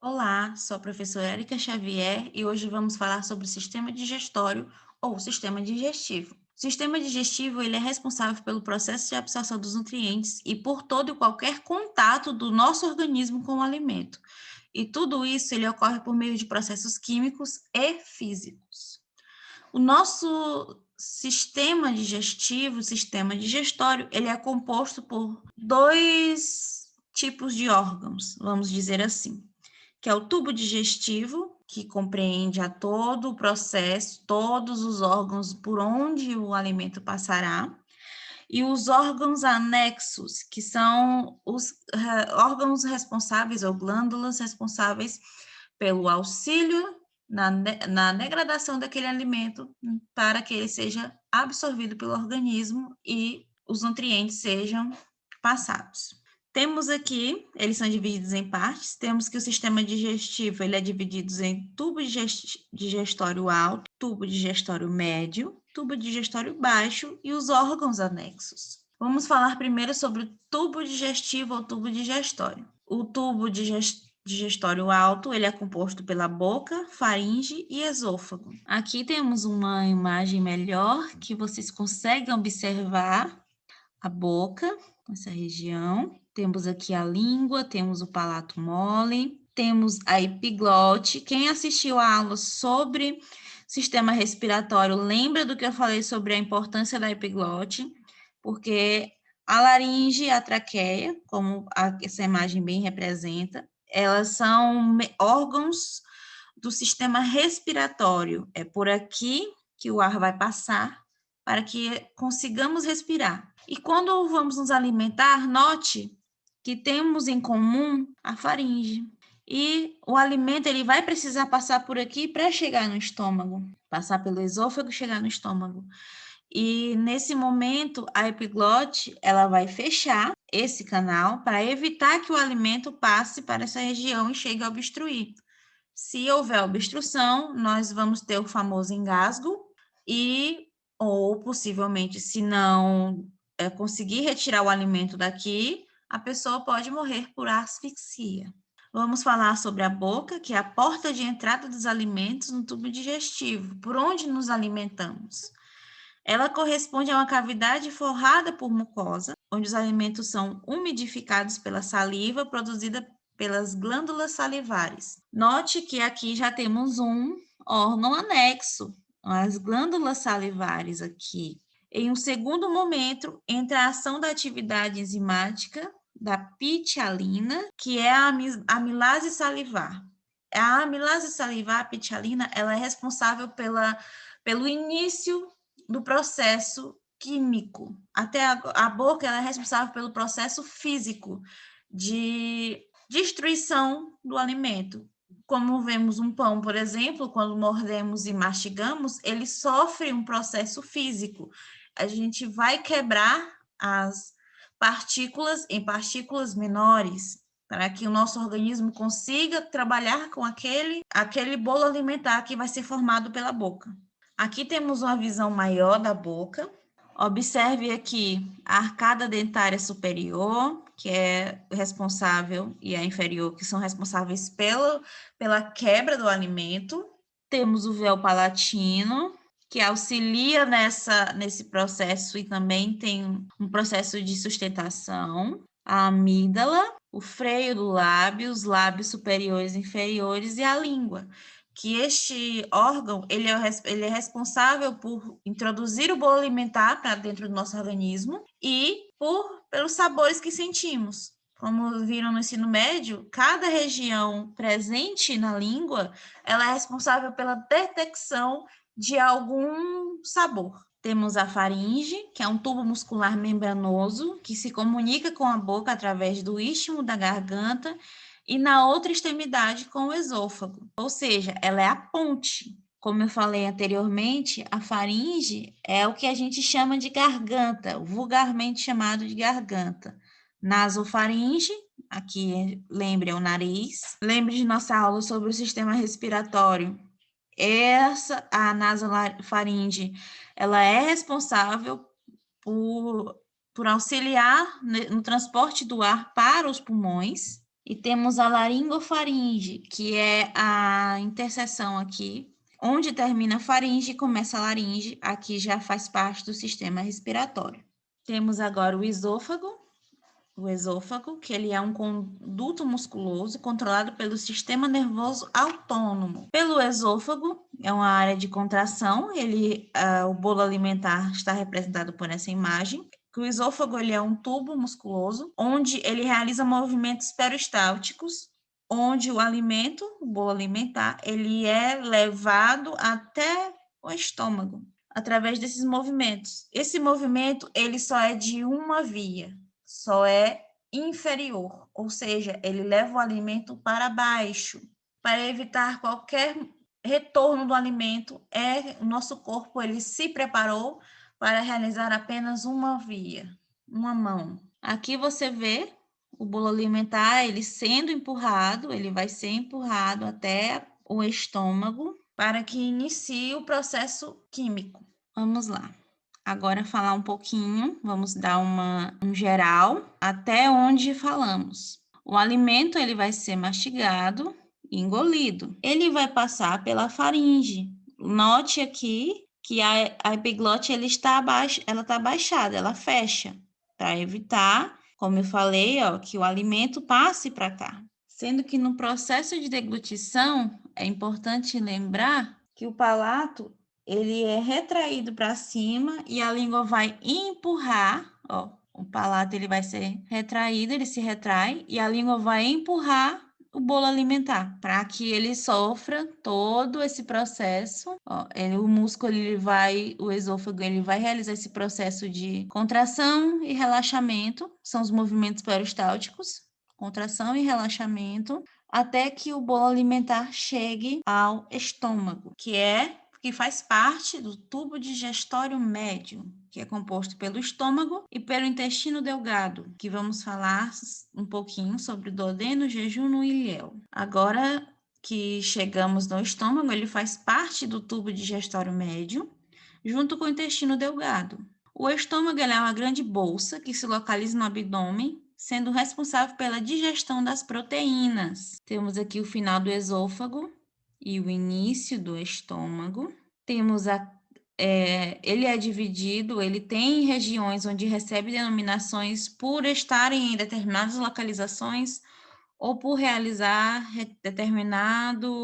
Olá, sou a professora Érica Xavier e hoje vamos falar sobre o sistema digestório ou sistema digestivo. O sistema digestivo ele é responsável pelo processo de absorção dos nutrientes e por todo e qualquer contato do nosso organismo com o alimento. E tudo isso ele ocorre por meio de processos químicos e físicos. O nosso sistema digestivo, o sistema digestório, ele é composto por dois tipos de órgãos, vamos dizer assim, que é o tubo digestivo, que compreende a todo o processo, todos os órgãos por onde o alimento passará, e os órgãos anexos, que são os órgãos responsáveis ou glândulas responsáveis pelo auxílio na degradação daquele alimento para que ele seja absorvido pelo organismo e os nutrientes sejam passados. Temos aqui, eles são divididos em partes, temos que o sistema digestivo ele é dividido em tubo digestório alto, tubo digestório médio, tubo digestório baixo e os órgãos anexos. Vamos falar primeiro sobre o tubo digestivo ou tubo digestório. O tubo digestório alto, ele é composto pela boca, faringe e esôfago. Aqui temos uma imagem melhor que vocês conseguem observar a boca, essa região. Temos aqui a língua, temos o palato mole, temos a epiglote. Quem assistiu a aula sobre sistema respiratório lembra do que eu falei sobre a importância da epiglote, porque a laringe e a traqueia, como essa imagem bem representa, elas são órgãos do sistema respiratório. É por aqui que o ar vai passar para que consigamos respirar. E quando vamos nos alimentar, note que temos em comum a faringe. E o alimento ele vai precisar passar por aqui para chegar no estômago, passar pelo esôfago e chegar no estômago. E nesse momento a epiglote ela vai fechar esse canal para evitar que o alimento passe para essa região e chegue a obstruir. Se houver obstrução, nós vamos ter o famoso engasgo e ou possivelmente, se não conseguir retirar o alimento daqui, a pessoa pode morrer por asfixia. Vamos falar sobre a boca, que é a porta de entrada dos alimentos no tubo digestivo, por onde nos alimentamos. Ela corresponde a uma cavidade forrada por mucosa, onde os alimentos são umidificados pela saliva produzida pelas glândulas salivares. Note que aqui já temos um órgão anexo, as glândulas salivares aqui. Em um segundo momento, entra a ação da atividade enzimática da pitialina, que é a amilase salivar. A amilase salivar, a pitialina, ela é responsável pelo início do processo químico. Até a boca ela é responsável pelo processo físico de destruição do alimento. Como vemos um pão, por exemplo, quando mordemos e mastigamos, ele sofre um processo físico. A gente vai quebrar as partículas em partículas menores para que o nosso organismo consiga trabalhar com aquele bolo alimentar que vai ser formado pela boca. Aqui temos uma visão maior da boca. Observe aqui a arcada dentária superior, que é responsável, e a inferior, que são responsáveis pela quebra do alimento. Temos o véu palatino, que auxilia nesse processo e também tem um processo de sustentação. A amígdala, o freio do lábio, os lábios superiores e inferiores e a língua, que este órgão ele é responsável por introduzir o bolo alimentar para dentro do nosso organismo e pelos sabores que sentimos. Como viram no ensino médio, cada região presente na língua ela é responsável pela detecção de algum sabor. Temos a faringe, que é um tubo muscular membranoso que se comunica com a boca através do istmo da garganta e na outra extremidade com o esôfago. Ou seja, ela é a ponte. Como eu falei anteriormente, a faringe é o que a gente chama de garganta, vulgarmente chamado de garganta. Nasofaringe, aqui lembre, é o nariz. Lembre de nossa aula sobre o sistema respiratório. A nasofaringe, ela é responsável por auxiliar no transporte do ar para os pulmões. E temos a laringofaringe, que é a interseção aqui, onde termina a faringe e começa a laringe, aqui já faz parte do sistema respiratório. Temos agora o esôfago, que ele é um conduto musculoso controlado pelo sistema nervoso autônomo. Pelo esôfago, é uma área de contração, o bolo alimentar está representado por essa imagem. O esôfago ele é um tubo musculoso, onde ele realiza movimentos peristálticos, onde o bolo alimentar, ele é levado até o estômago, através desses movimentos. Esse movimento, ele só é de uma via, só é inferior, ou seja, ele leva o alimento para baixo. Para evitar qualquer retorno do alimento, o nosso corpo ele se preparou para realizar apenas uma via, uma mão. Aqui você vê o bolo alimentar, ele sendo empurrado, ele vai ser empurrado até o estômago para que inicie o processo químico. Vamos lá. Agora falar um pouquinho, vamos dar um geral até onde falamos. O alimento ele vai ser mastigado e engolido. Ele vai passar pela faringe. Note aqui que a epiglote ela está baixada, ela fecha, para evitar, como eu falei, ó, que o alimento passe para cá. Sendo que no processo de deglutição é importante lembrar que o palato ele é retraído para cima e a língua vai empurrar, ó, o palato ele vai ser retraído, ele se retrai e a língua vai empurrar o bolo alimentar para que ele sofra todo esse processo. Ó, o músculo o esôfago ele vai realizar esse processo de contração e relaxamento, são os movimentos peristálticos, contração e relaxamento, até que o bolo alimentar chegue ao estômago, que faz parte do tubo digestório médio, que é composto pelo estômago e pelo intestino delgado, que vamos falar um pouquinho sobre o duodeno, jejum e ilhéu. Agora que chegamos no estômago, ele faz parte do tubo digestório médio, junto com o intestino delgado. O estômago é uma grande bolsa que se localiza no abdômen, sendo responsável pela digestão das proteínas. Temos aqui o final do esôfago e o início do estômago. Temos ele é dividido, ele tem regiões onde recebe denominações por estarem em determinadas localizações ou por realizar determinada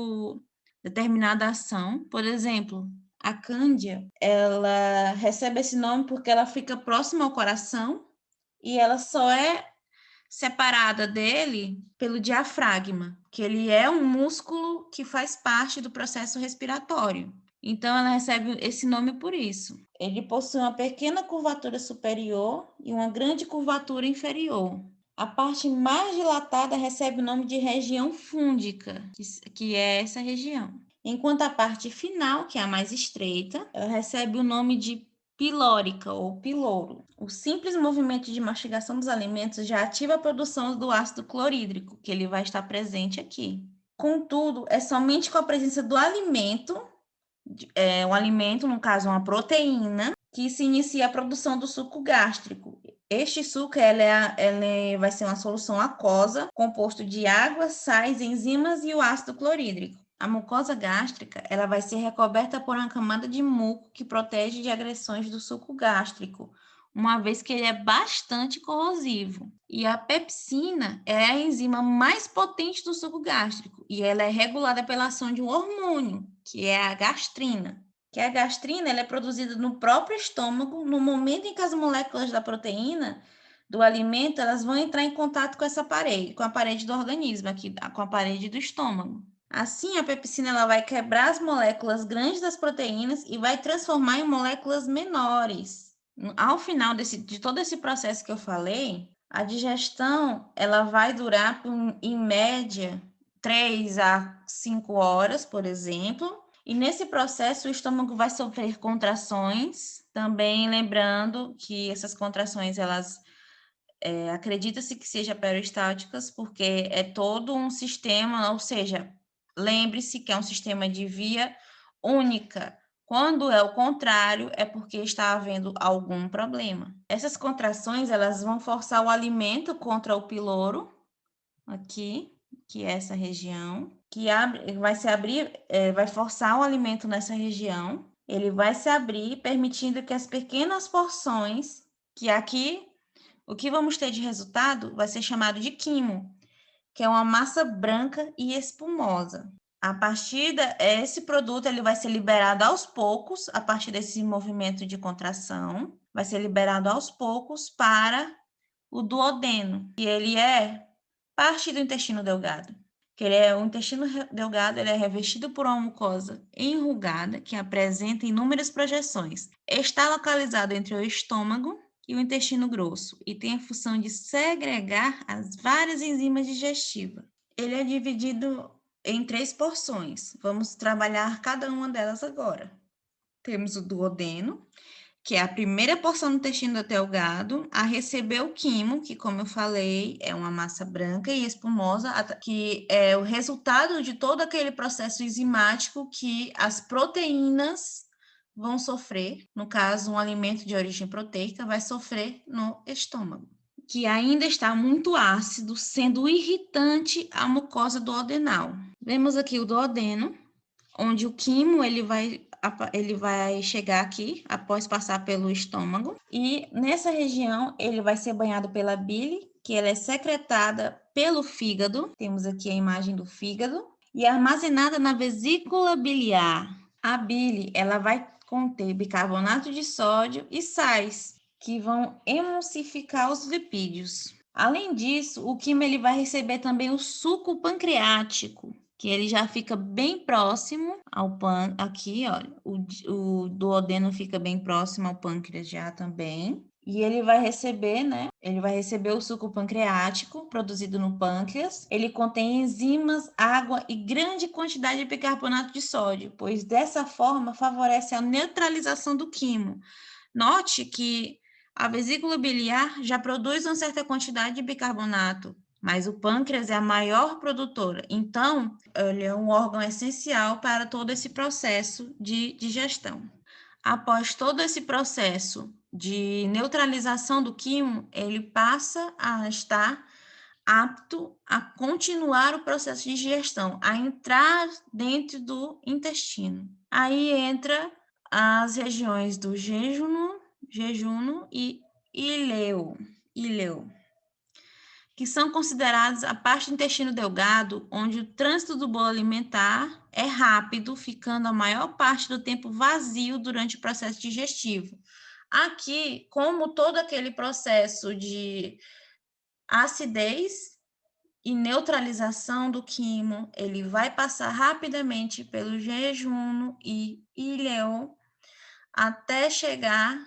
ação. Por exemplo, a cândia, ela recebe esse nome porque ela fica próxima ao coração e ela só é separada dele pelo diafragma, que ele é um músculo que faz parte do processo respiratório. Então, ela recebe esse nome por isso. Ele possui uma pequena curvatura superior e uma grande curvatura inferior. A parte mais dilatada recebe o nome de região fúndica, que é essa região. Enquanto a parte final, que é a mais estreita, ela recebe o nome de pilórica ou piloro. O simples movimento de mastigação dos alimentos já ativa a produção do ácido clorídrico, que ele vai estar presente aqui. Contudo, é somente com a presença do alimento, um alimento, no caso uma proteína, que se inicia a produção do suco gástrico. Este suco vai ser uma solução aquosa, composto de água, sais, enzimas e o ácido clorídrico. A mucosa gástrica ela vai ser recoberta por uma camada de muco que protege de agressões do suco gástrico, uma vez que ele é bastante corrosivo. E a pepsina é a enzima mais potente do suco gástrico e ela é regulada pela ação de um hormônio, que é a gastrina. Que a gastrina ela é produzida no próprio estômago no momento em que as moléculas da proteína do alimento elas vão entrar em contato com essa parede, com a parede do organismo, aqui, com a parede do estômago. Assim, a pepsina ela vai quebrar as moléculas grandes das proteínas e vai transformar em moléculas menores. Ao final de todo esse processo que eu falei, a digestão ela vai durar, em média, 3 a 5 horas, por exemplo. E nesse processo, o estômago vai sofrer contrações, também lembrando que essas contrações, acredita-se que sejam peristálticas, porque é todo um sistema, ou seja, lembre-se que é um sistema de via única. Quando é o contrário, é porque está havendo algum problema. Essas contrações, elas vão forçar o alimento contra o piloro, aqui, que é essa região, que abre, vai se abrir, vai forçar o alimento nessa região. Ele vai se abrir, permitindo que as pequenas porções, que aqui, o que vamos ter de resultado vai ser chamado de quimo, que é uma massa branca e espumosa. A partir esse produto ele vai ser liberado aos poucos, a partir desse movimento de contração, vai ser liberado aos poucos para o duodeno, que ele é parte do intestino delgado. O intestino delgado, ele é revestido por uma mucosa enrugada que apresenta inúmeras projeções. Está localizado entre o estômago e o intestino grosso e tem a função de segregar as várias enzimas digestivas. Ele é dividido em 3 porções. Vamos trabalhar cada uma delas agora. Temos o duodeno, que é a primeira porção do intestino delgado a receber o quimo, que, como eu falei, é uma massa branca e espumosa, que é o resultado de todo aquele processo enzimático que as proteínas vão sofrer. No caso, um alimento de origem proteica vai sofrer no estômago, que ainda está muito ácido, sendo irritante à mucosa duodenal. Vemos aqui o duodeno, onde o quimo ele vai chegar aqui após passar pelo estômago e nessa região ele vai ser banhado pela bile, que ela é secretada pelo fígado. Temos aqui a imagem do fígado e armazenada na vesícula biliar. A bile ela vai conter bicarbonato de sódio e sais que vão emulsificar os lipídios. Além disso, o quimo ele vai receber também o suco pancreático, que ele já fica bem próximo ao aqui, olha, o duodeno fica bem próximo ao pâncreas já também. E ele vai receber, né? Ele vai receber o suco pancreático produzido no pâncreas. Ele contém enzimas, água e grande quantidade de bicarbonato de sódio, pois dessa forma favorece a neutralização do quimo. Note que a vesícula biliar já produz uma certa quantidade de bicarbonato, mas o pâncreas é a maior produtora. Então, ele é um órgão essencial para todo esse processo de digestão. Após todo esse processo de neutralização do quimo, ele passa a estar apto a continuar o processo de digestão, a entrar dentro do intestino. Aí entra as regiões do jejuno e ileo, que são consideradas a parte do intestino delgado, onde o trânsito do bolo alimentar é rápido, ficando a maior parte do tempo vazio durante o processo digestivo. Aqui, como todo aquele processo de acidez e neutralização do quimo, ele vai passar rapidamente pelo jejuno e ileo até chegar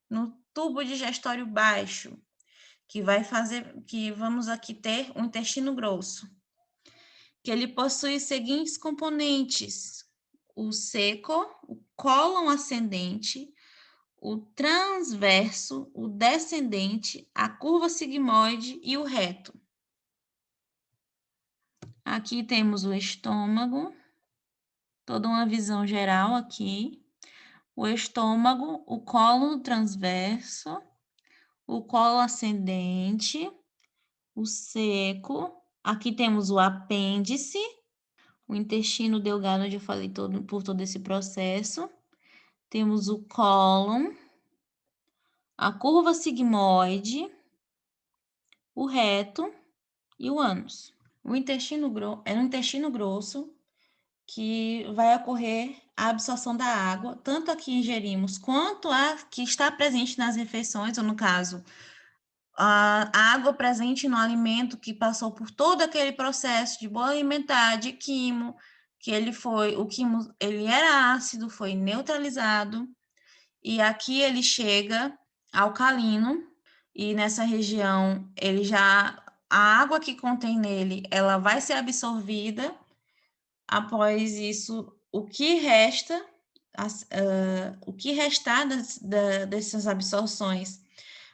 no tubo digestório baixo, que vai fazer que vamos aqui ter um intestino grosso, que ele possui os seguintes componentes: o seco, o cólon ascendente, o transverso, o descendente, a curva sigmoide e o reto. Aqui temos o estômago, toda uma visão geral aqui. O estômago, o cólon transverso, o cólon ascendente, o seco. Aqui temos o apêndice, o intestino delgado, onde eu falei por todo esse processo. Temos o cólon, a curva sigmoide, o reto e o ânus. O intestino é no intestino grosso que vai ocorrer a absorção da água, tanto a que ingerimos quanto a que está presente nas refeições, ou no caso, a água presente no alimento que passou por todo aquele processo de bolo alimentar, de quimo, o quimo, ele era ácido, foi neutralizado, e aqui ele chega alcalino, e nessa região, a água que contém nele, ela vai ser absorvida. Após isso, o que restar dessas absorções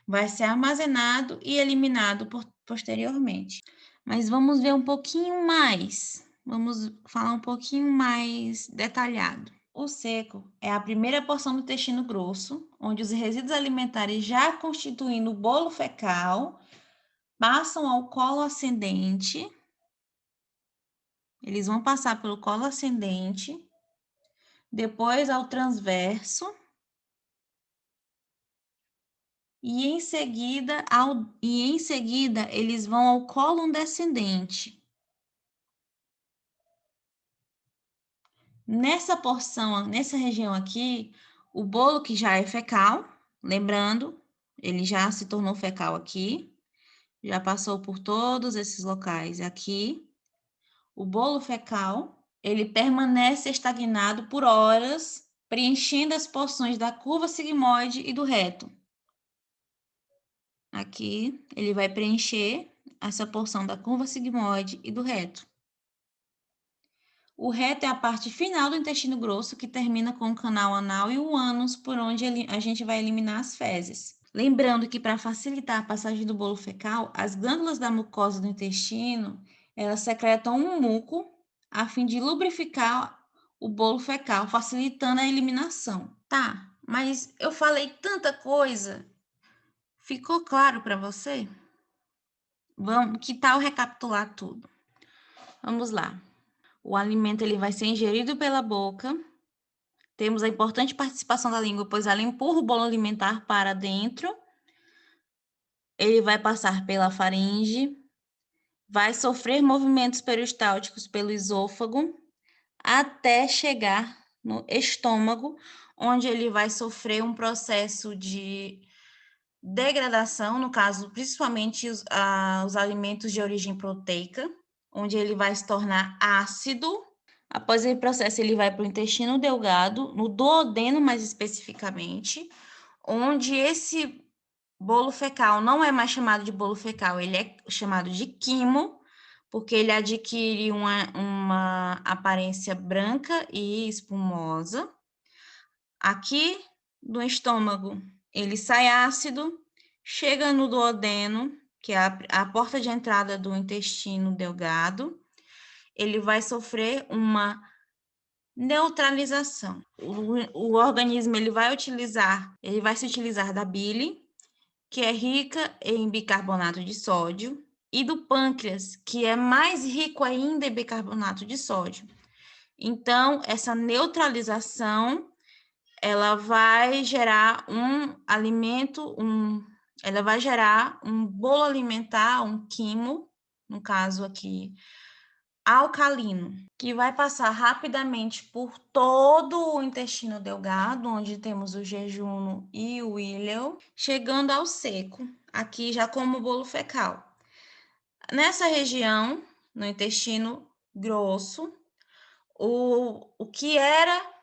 vai ser armazenado e eliminado posteriormente. Mas vamos ver um pouquinho mais, vamos falar um pouquinho mais detalhado. O seco é a primeira porção do intestino grosso, onde os resíduos alimentares já constituindo o bolo fecal passam ao colo ascendente, eles vão passar pelo colo ascendente, depois ao transverso, e em seguida eles vão ao cólon descendente. Nessa porção, nessa região aqui, o bolo que já é fecal, lembrando, ele já se tornou fecal aqui, já passou por todos esses locais aqui. O bolo fecal, ele permanece estagnado por horas, preenchendo as porções da curva sigmoide e do reto. Aqui, ele vai preencher essa porção da curva sigmoide e do reto. O reto é a parte final do intestino grosso, que termina com o canal anal e o ânus, por onde a gente vai eliminar as fezes. Lembrando que para facilitar a passagem do bolo fecal, as glândulas da mucosa do intestino, elas secretam um muco a fim de lubrificar o bolo fecal, facilitando a eliminação. Tá, mas eu falei tanta coisa. Ficou claro para você? Que tal recapitular tudo? Vamos lá. O alimento ele vai ser ingerido pela boca. Temos a importante participação da língua, pois ela empurra o bolo alimentar para dentro. Ele vai passar pela faringe, vai sofrer movimentos peristálticos pelo esôfago, até chegar no estômago, onde ele vai sofrer um processo de degradação, no caso, principalmente os alimentos de origem proteica, onde ele vai se tornar ácido. Após esse processo, ele vai para o intestino delgado, no duodeno mais especificamente, onde esse bolo fecal não é mais chamado de bolo fecal, ele é chamado de quimo, porque ele adquire uma aparência branca e espumosa. Aqui do estômago, ele sai ácido, chega no duodeno, que é a porta de entrada do intestino delgado, ele vai sofrer uma neutralização. O organismo ele vai se utilizar da bile, que é rica em bicarbonato de sódio, e do pâncreas, que é mais rico ainda em bicarbonato de sódio. Então, essa neutralização, ela vai gerar ela vai gerar um bolo alimentar, um quimo, no caso aqui, alcalino, que vai passar rapidamente por todo o intestino delgado, onde temos o jejum e o íleo, chegando ao seco, aqui já como bolo fecal. Nessa região, no intestino grosso, o que era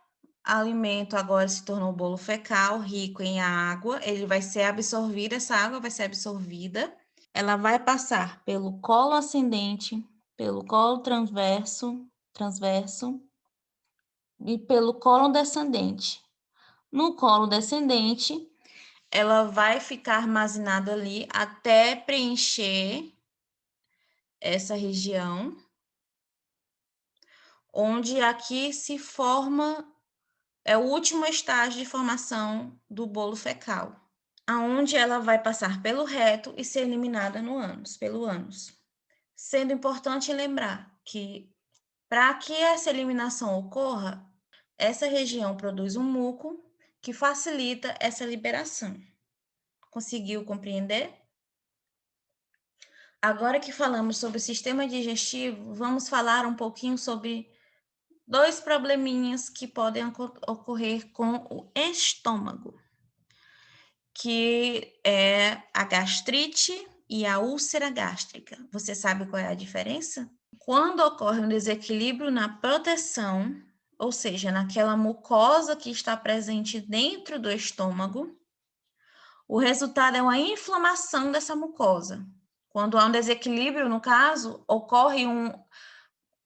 alimento agora se tornou bolo fecal, rico em água, ele vai ser absorvido, essa água vai ser absorvida, ela vai passar pelo colo ascendente, pelo colo transverso e pelo colo descendente. No colo descendente, ela vai ficar armazenada ali até preencher essa região, onde aqui se forma, é o último estágio de formação do bolo fecal, aonde ela vai passar pelo reto e ser eliminada pelo ânus. Sendo importante lembrar que, para que essa eliminação ocorra, essa região produz um muco que facilita essa liberação. Conseguiu compreender? Agora que falamos sobre o sistema digestivo, vamos falar um pouquinho sobre dois probleminhas que podem ocorrer com o estômago, que é a gastrite e a úlcera gástrica. Você sabe qual é a diferença? Quando ocorre um desequilíbrio na proteção, ou seja, naquela mucosa que está presente dentro do estômago, o resultado é uma inflamação dessa mucosa. Quando há um desequilíbrio, no caso, ocorre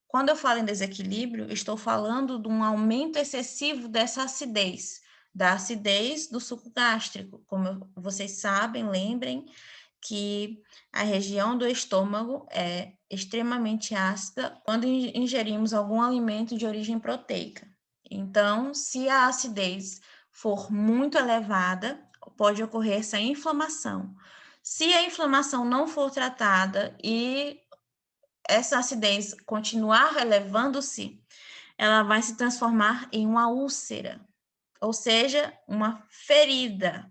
Quando eu falo em desequilíbrio, estou falando de um aumento excessivo dessa acidez, da acidez do suco gástrico. Como vocês sabem, lembrem que a região do estômago é extremamente ácida quando ingerimos algum alimento de origem proteica. Então, se a acidez for muito elevada, pode ocorrer essa inflamação. Se a inflamação não for tratada e essa acidez continuar elevando-se, ela vai se transformar em uma úlcera, ou seja, uma ferida.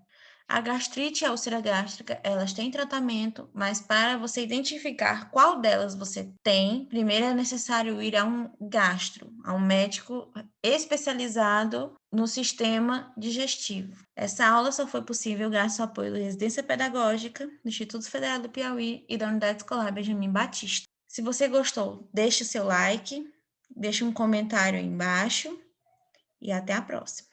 A gastrite e a úlcera gástrica, elas têm tratamento, mas para você identificar qual delas você tem, primeiro é necessário ir a um gastro, a um médico especializado no sistema digestivo. Essa aula só foi possível graças ao apoio da Residência Pedagógica, do Instituto Federal do Piauí e da Unidade Escolar Benjamin Batista. Se você gostou, deixe o seu like, deixe um comentário aí embaixo e até a próxima.